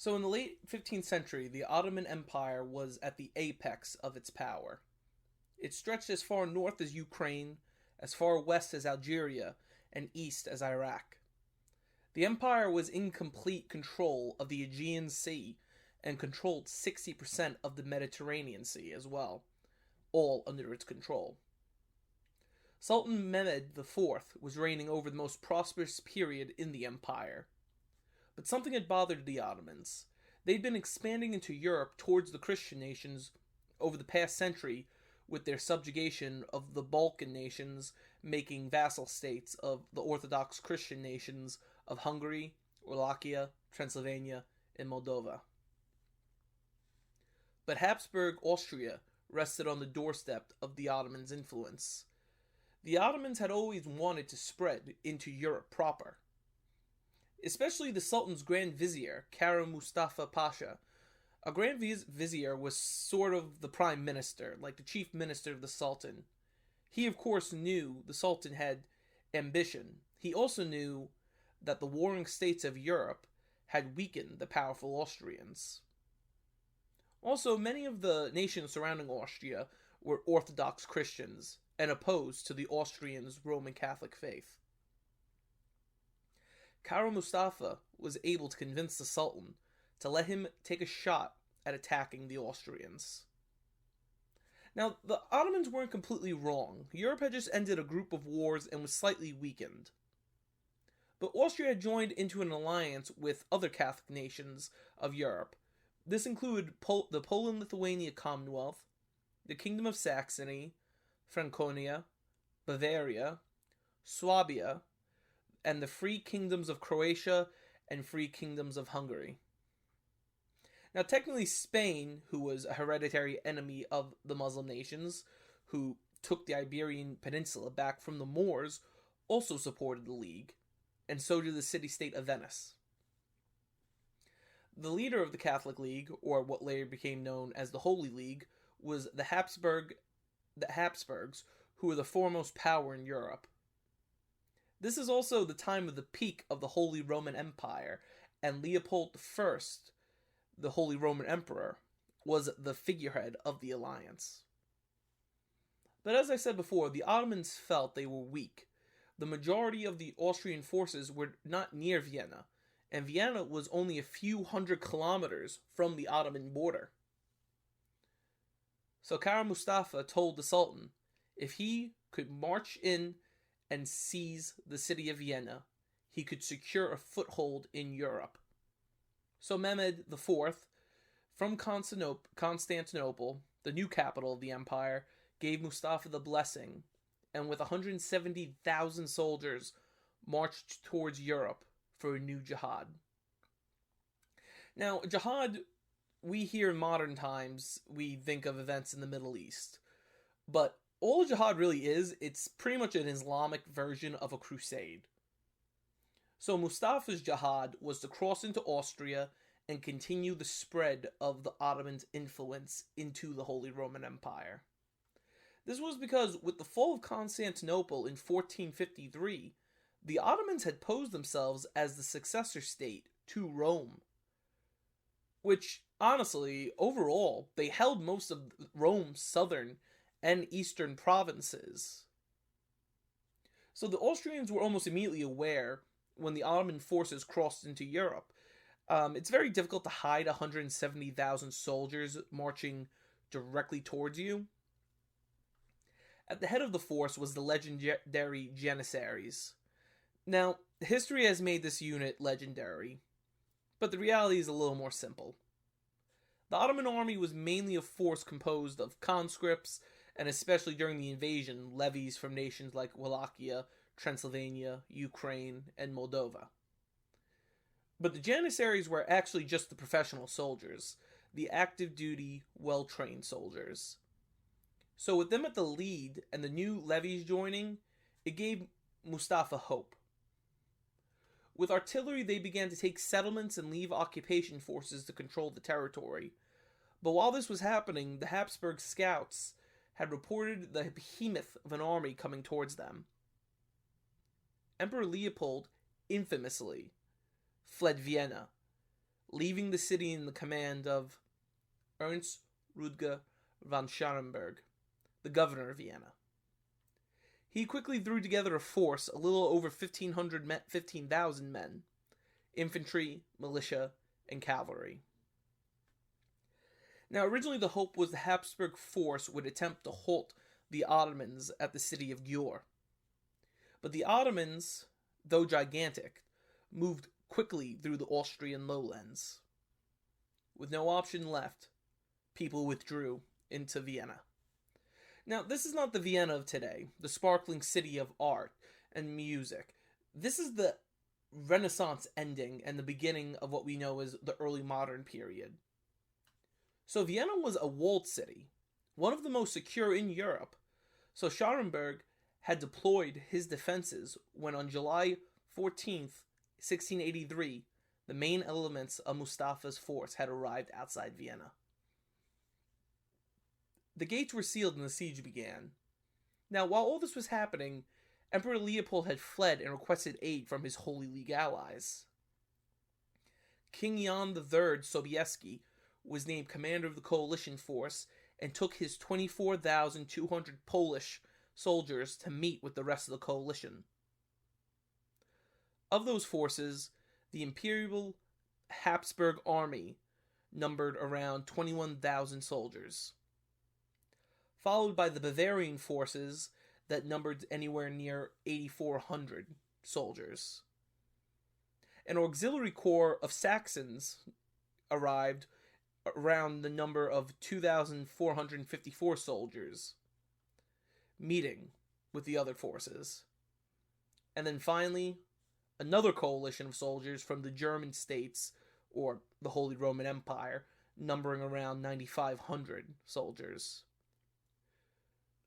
So, in the late 15th century, the Ottoman Empire was at the apex of its power. It stretched as far north as Ukraine, as far west as Algeria, and east as Iraq. The empire was in complete control of the Aegean Sea and controlled 60% of the Mediterranean Sea as well, all under its control. Sultan Mehmed IV was reigning over the most prosperous period in the empire. But something had bothered the Ottomans. They'd been expanding into Europe towards the Christian nations over the past century with their subjugation of the Balkan nations, making vassal states of the Orthodox Christian nations of Hungary, Wallachia, Transylvania, and Moldova. But Habsburg Austria rested on the doorstep of the Ottomans' influence. The Ottomans had always wanted to spread into Europe proper. Especially the Sultan's Grand Vizier, Kara Mustafa Pasha. A Grand Vizier was sort of the Prime Minister, like the Chief Minister of the Sultan. He, of course, knew the Sultan had ambition. He also knew that the warring states of Europe had weakened the powerful Austrians. Also, many of the nations surrounding Austria were Orthodox Christians and opposed to the Austrians' Roman Catholic faith. Kara Mustafa was able to convince the Sultan to let him take a shot at attacking the Austrians. Now, the Ottomans weren't completely wrong. Europe had just ended a group of wars and was slightly weakened. But Austria had joined into an alliance with other Catholic nations of Europe. This included the Poland-Lithuania Commonwealth, the Kingdom of Saxony, Franconia, Bavaria, Swabia, and the Free Kingdoms of Croatia and Free Kingdoms of Hungary. Now, technically, Spain, who was a hereditary enemy of the Muslim nations, who took the Iberian Peninsula back from the Moors, also supported the League, and so did the city-state of Venice. The leader of the Catholic League, or what later became known as the Holy League, was the Habsburgs, who were the foremost power in Europe. This is also the time of the peak of the Holy Roman Empire, and Leopold I, the Holy Roman Emperor, was the figurehead of the alliance. But as I said before, the Ottomans felt they were weak. The majority of the Austrian forces were not near Vienna, and Vienna was only a few hundred kilometers from the Ottoman border. So Kara Mustafa told the Sultan if he could march in and seize the city of Vienna, he could secure a foothold in Europe. So Mehmed IV, from Constantinople, the new capital of the empire, gave Mustafa the blessing, and with 170,000 soldiers, marched towards Europe for a new jihad. Now, jihad, we hear in modern times, we think of events in the Middle East. But all jihad really is, it's pretty much an Islamic version of a crusade. So Mustafa's jihad was to cross into Austria and continue the spread of the Ottomans' influence into the Holy Roman Empire. This was because with the fall of Constantinople in 1453, the Ottomans had posed themselves as the successor state to Rome. Which, honestly, overall, they held most of Rome's southern and eastern provinces. So the Austrians were almost immediately aware when the Ottoman forces crossed into Europe. It's very difficult to hide 170,000 soldiers marching directly towards you. At the head of the force was the legendary Janissaries. Now, history has made this unit legendary, but the reality is a little more simple. The Ottoman army was mainly a force composed of conscripts, and especially during the invasion, levies from nations like Wallachia, Transylvania, Ukraine, and Moldova. But the Janissaries were actually just the professional soldiers, the active-duty, well-trained soldiers. So with them at the lead and the new levies joining, it gave Mustafa hope. With artillery, they began to take settlements and leave occupation forces to control the territory. But while this was happening, the Habsburg scouts had reported the behemoth of an army coming towards them. Emperor Leopold, infamously, fled Vienna, leaving the city in the command of Ernst Rudger von Scharenberg, the governor of Vienna. He quickly threw together a force a little over 15,000 men, infantry, militia, and cavalry. Now, originally the hope was the Habsburg force would attempt to halt the Ottomans at the city of Győr. But the Ottomans, though gigantic, moved quickly through the Austrian lowlands. With no option left, people withdrew into Vienna. Now, this is not the Vienna of today, the sparkling city of art and music. This is the Renaissance ending and the beginning of what we know as the early modern period. So Vienna was a walled city, one of the most secure in Europe. So Scharenberg had deployed his defenses when on July 14th, 1683, the main elements of Mustafa's force had arrived outside Vienna. The gates were sealed and the siege began. Now, while all this was happening, Emperor Leopold had fled and requested aid from his Holy League allies. King Jan III Sobeiski was named commander of the coalition force and took his 24,200 Polish soldiers to meet with the rest of the coalition. Of those forces, the Imperial Habsburg army numbered around 21,000 soldiers, followed by the Bavarian forces that numbered anywhere near 8,400 soldiers. An auxiliary corps of Saxons arrived around the number of 2,454 soldiers, meeting with the other forces. And then finally, another coalition of soldiers from the German states, or the Holy Roman Empire, numbering around 9,500 soldiers.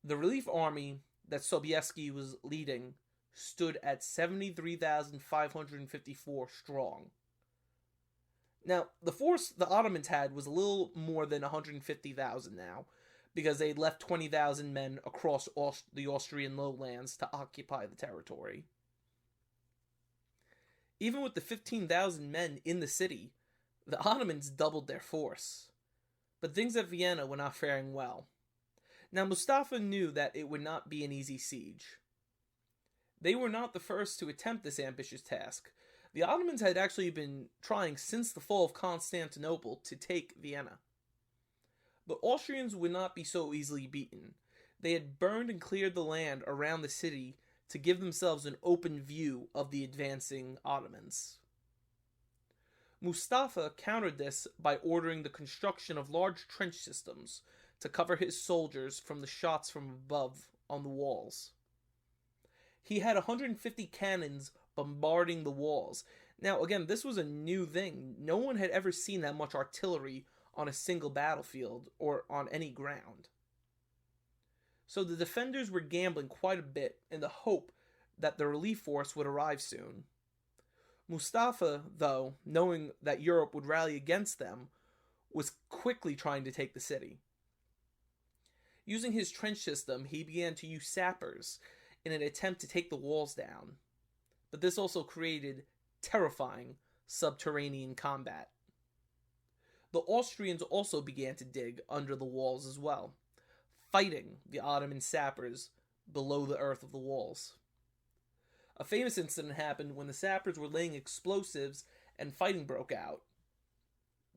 The relief army that Sobeiski was leading stood at 73,554 strong. Now, the force the Ottomans had was a little more than 150,000 now, because they'd left 20,000 men across the Austrian lowlands to occupy the territory. Even with the 15,000 men in the city, the Ottomans doubled their force. But things at Vienna were not faring well. Now, Mustafa knew that it would not be an easy siege. They were not the first to attempt this ambitious task. The Ottomans had actually been trying since the fall of Constantinople to take Vienna. The Austrians would not be so easily beaten. They had burned and cleared the land around the city to give themselves an open view of the advancing Ottomans. Mustafa countered this by ordering the construction of large trench systems to cover his soldiers from the shots from above on the walls. He had 150 cannons bombarding the walls. Now, again, this was a new thing. No one had ever seen that much artillery on a single battlefield or on any ground. So the defenders were gambling quite a bit in the hope that the relief force would arrive soon. Mustafa, though, knowing that Europe would rally against them, was quickly trying to take the city. Using his trench system, he began to use sappers in an attempt to take the walls down. But this also created terrifying subterranean combat. The Austrians also began to dig under the walls as well, fighting the Ottoman sappers below the earth of the walls. A famous incident happened when the sappers were laying explosives and fighting broke out.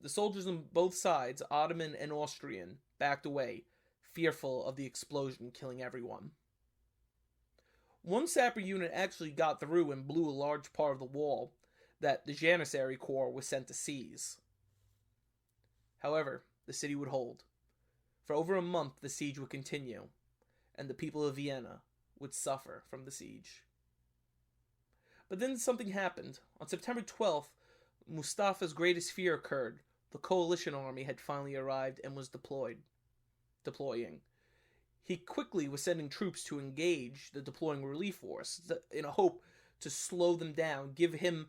The soldiers on both sides, Ottoman and Austrian, backed away, fearful of the explosion killing everyone. One sapper unit actually got through and blew a large part of the wall that the Janissary Corps was sent to seize. However, the city would hold. For over a month, the siege would continue, and the people of Vienna would suffer from the siege. But then something happened. On September 12th, Mustafa's greatest fear occurred. The coalition army had finally arrived and was deploying. He quickly was sending troops to engage the deploying relief force in a hope to slow them down, give him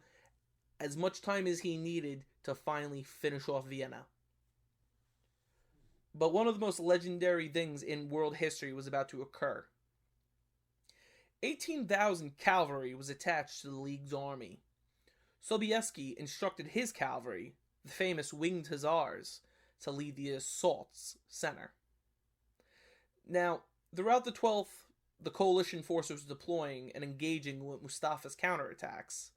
as much time as he needed to finally finish off Vienna. But one of the most legendary things in world history was about to occur. 18,000 cavalry was attached to the League's army. Sobeiski instructed his cavalry, the famous Winged Hussars, to lead the assault's center. Now, throughout the 12th, the coalition forces were deploying and engaging with Mustafa's counterattacks,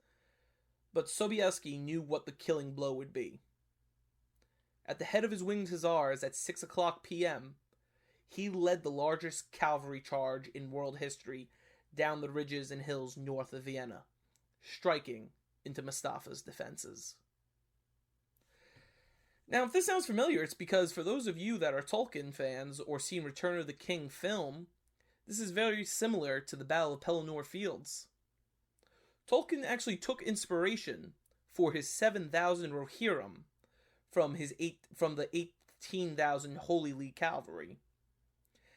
but Sobieski knew what the killing blow would be. At the head of his Winged Hussars at 6 o'clock p.m., he led the largest cavalry charge in world history down the ridges and hills north of Vienna, striking into Mustafa's defenses. Now, if this sounds familiar, it's because for those of you that are Tolkien fans or seen Return of the King film, this is very similar to the Battle of Pelennor Fields. Tolkien actually took inspiration for his 7,000 Rohirrim from the 18,000 Holy League cavalry.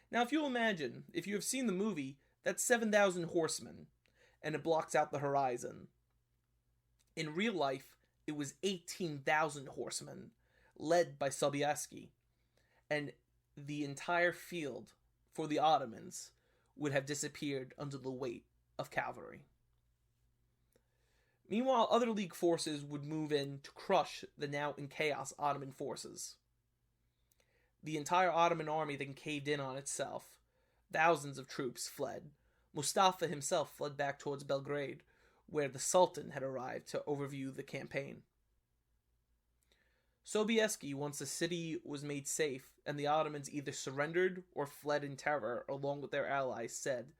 Now, if you'll imagine, if you have seen the movie, that's 7,000 horsemen, and it blocks out the horizon. In real life, it was 18,000 horsemen, led by Sobieski, and the entire field for the Ottomans would have disappeared under the weight of cavalry. Meanwhile, other League forces would move in to crush the now in chaos Ottoman forces. The entire Ottoman army then caved in on itself. Thousands of troops fled. Mustafa himself fled back towards Belgrade, where the Sultan had arrived to overview the campaign. Sobieski, once the city was made safe and the Ottomans either surrendered or fled in terror along with their allies, said,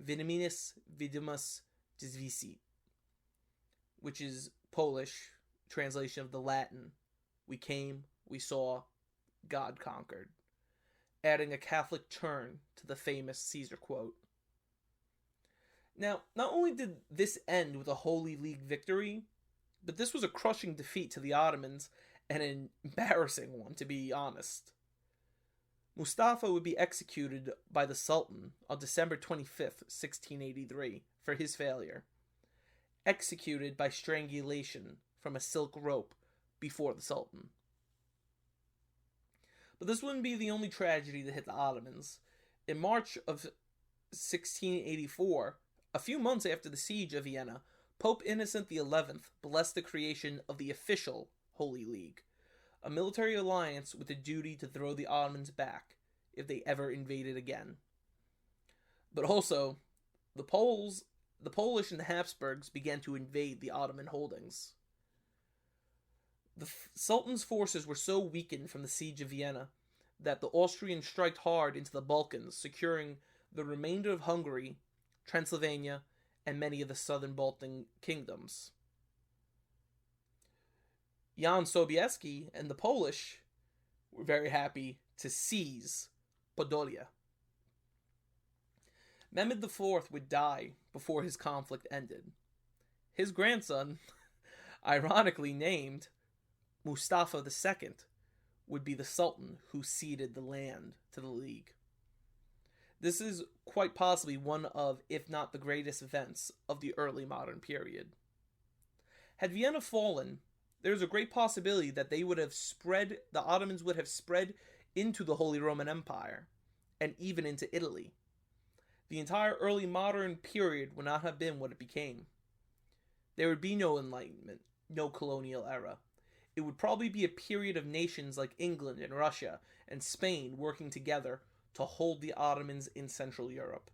"Vidiminis vidimus disvisit," which is Polish translation of the Latin, "We came, we saw, God conquered," adding a Catholic turn to the famous Caesar quote. Now, not only did this end with a Holy League victory, but this was a crushing defeat to the Ottomans, and an embarrassing one, to be honest. Mustafa would be executed by the Sultan on December 25th, 1683, for his failure. Executed by strangulation from a silk rope before the Sultan. But this wouldn't be the only tragedy that hit the Ottomans. In March of 1684, a few months after the Siege of Vienna, Pope Innocent XI blessed the creation of the official Holy League, a military alliance with the duty to throw the Ottomans back if they ever invaded again. But also, the Polish and the Habsburgs began to invade the Ottoman holdings. The Sultan's forces were so weakened from the Siege of Vienna that the Austrians struck hard into the Balkans, securing the remainder of Hungary, Transylvania, and many of the southern Baltic kingdoms. Jan Sobieski and the Polish were very happy to seize Podolia. Mehmed IV would die before his conflict ended. His grandson, ironically named Mustafa II, would be the Sultan who ceded the land to the League. This is quite possibly one of, if not the greatest events of the early modern period. Had Vienna fallen, there is a great possibility that the Ottomans would have spread into the Holy Roman Empire, and even into Italy. The entire early modern period would not have been what it became. There would be no Enlightenment, no colonial era. It would probably be a period of nations like England and Russia and Spain working together to hold the Ottomans in Central Europe.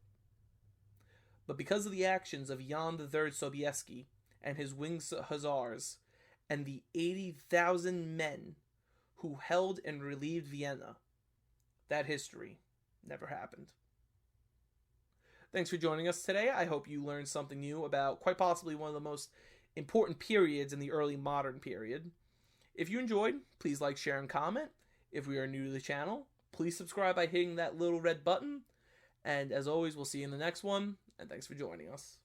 But because of the actions of Jan III Sobieski and his Winged Hussars, and the 80,000 men who held and relieved Vienna, that history never happened. Thanks for joining us today. I hope you learned something new about quite possibly one of the most important periods in the early modern period. If you enjoyed, please like, share, and comment. If we are new to the channel, please subscribe by hitting that little red button. And as always, we'll see you in the next one, and thanks for joining us.